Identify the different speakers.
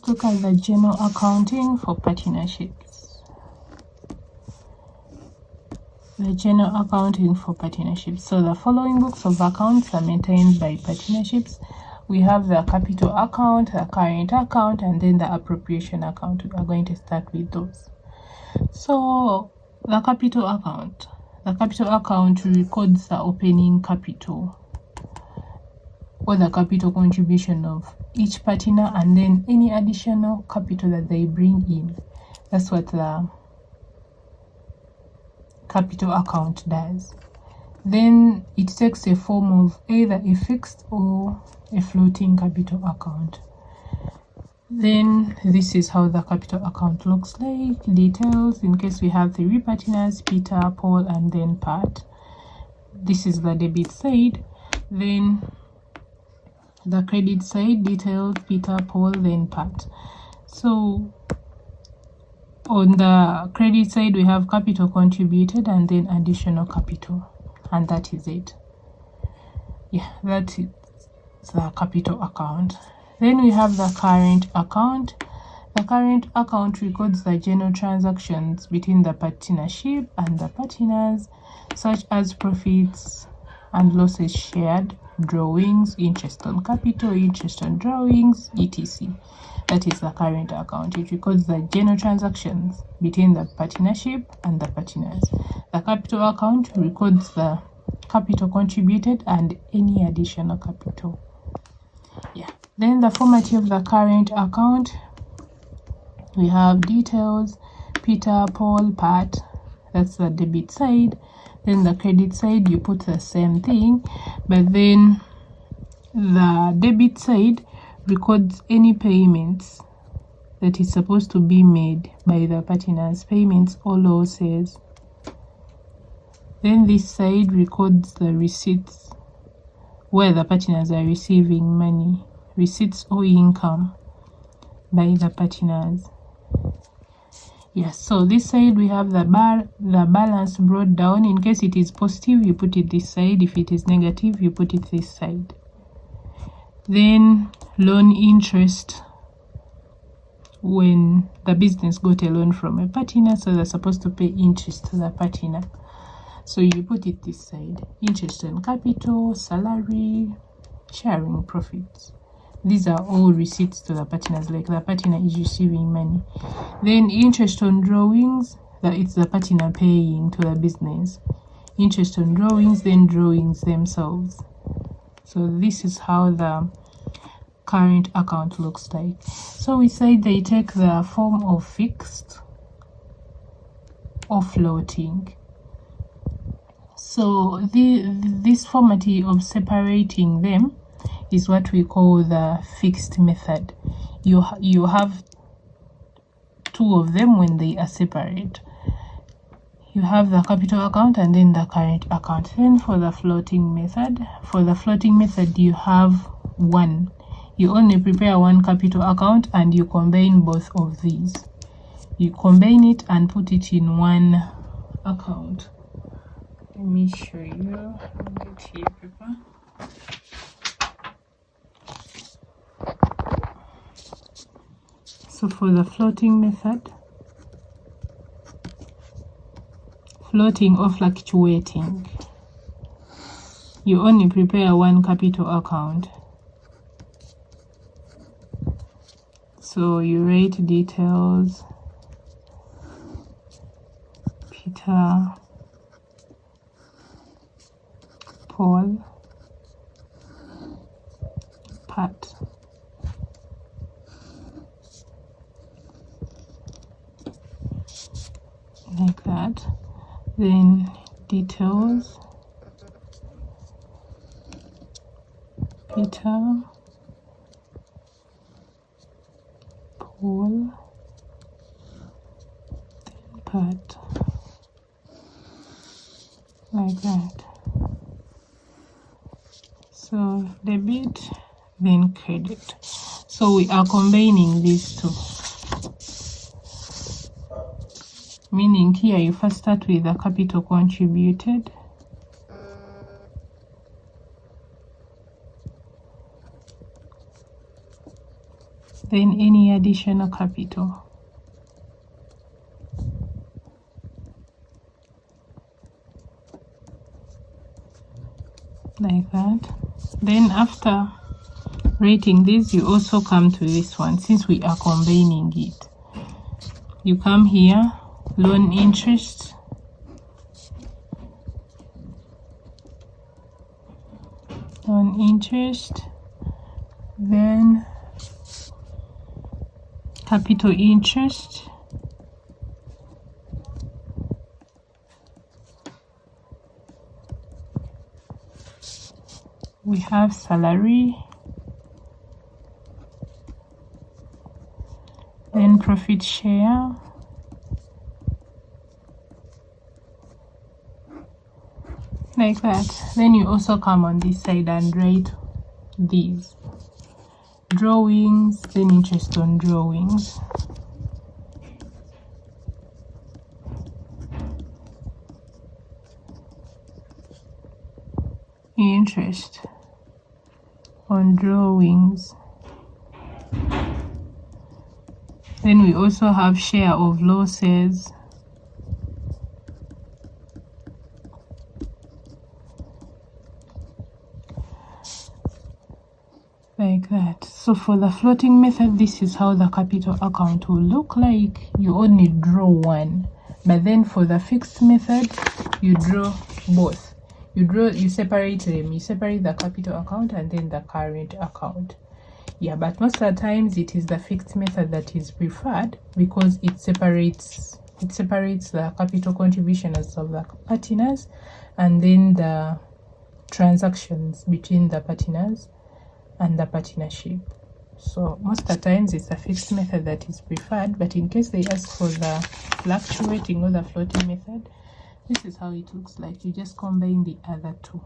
Speaker 1: look at the general accounting for partnerships. The general accounting for partnerships. So the following books of accounts are maintained by partnerships. We have the capital account, the current account, and then the appropriation account. We are going to start with those. So the capital account. The capital account records the opening capital or the capital contribution of each partner and then any additional capital that they bring in. That's what the capital account does. Then it takes a form of either a fixed or a floating capital account. Then this is how the capital account looks like. Details, in case we have 3 partners, Peter, Paul, and then Pat. This is the debit side. Then the credit side, details, Peter, Paul, then Pat. So on the credit side, we have capital contributed and then additional capital. And that is it. Yeah, that is the capital account. Then we have the current account. The current account records the general transactions between the partnership and the partners, such as profits and losses shared, drawings, interest on capital, interest on drawings, etc. That is the current account. It records the general transactions between the partnership and the partners. The capital account records the capital contributed and any additional capital. Yeah. Then the format of the current account, we have details, Peter, Paul, Pat. That's the debit side. Then the credit side, you put the same thing, but then the debit side records any payments that is supposed to be made by the partners, payments or losses. Then this side records the receipts where the partners are receiving money, receipts or income by the partners. Yes, so this side we have the balance brought down. In case it is positive, you put it this side. If it is negative, you put it this side. Then loan interest, when the business got a loan from a partner, so they're supposed to pay interest to the partner. So you put it this side. Interest on capital, salary, sharing profits. These are all receipts to the partners, like the partner is receiving money. Then interest on drawings, that it's the partner paying to the business. Interest on drawings, then drawings themselves. So this is how the current account looks like. So we say they take the form of fixed or floating. So this format of separating them is what we call the fixed method. You have 2 of them when they are separate. You have the capital account and then the current account. Then for the floating method, you have 1. You only prepare 1 capital account and you combine both of these. You combine it and put it in 1 account. Let me show you. Get here paper. So for the floating method, floating or fluctuating, you only prepare 1 capital account. So you write details, Peter, Paul, Pat. Like that. Then details, Peter, Paul, then Pat. Like that. So debit, then credit. So we are combining these 2. Meaning here you first start with the capital contributed. then any additional capital. Like that. Then after rating this, you also come to this one. Since we are combining it, you come here, loan interest, then capital interest, we have salary, then profit share, like that. Then you also come on this side and write these drawings, then interest on drawings, interest on drawings. Then we also have share of losses, like that. So for the floating method, this is how the capital account will look like. You only draw one, but then for the fixed method, you draw both. You separate them. You separate the capital account and then the current account. Yeah, but most of the times it is the fixed method that is preferred because it separates the capital contributions of the partners and then the transactions between the partners and the partnership. So most of the times it's a fixed method that is preferred, but in case they ask for the fluctuating or the floating method, this is how it looks like. You just combine the other two.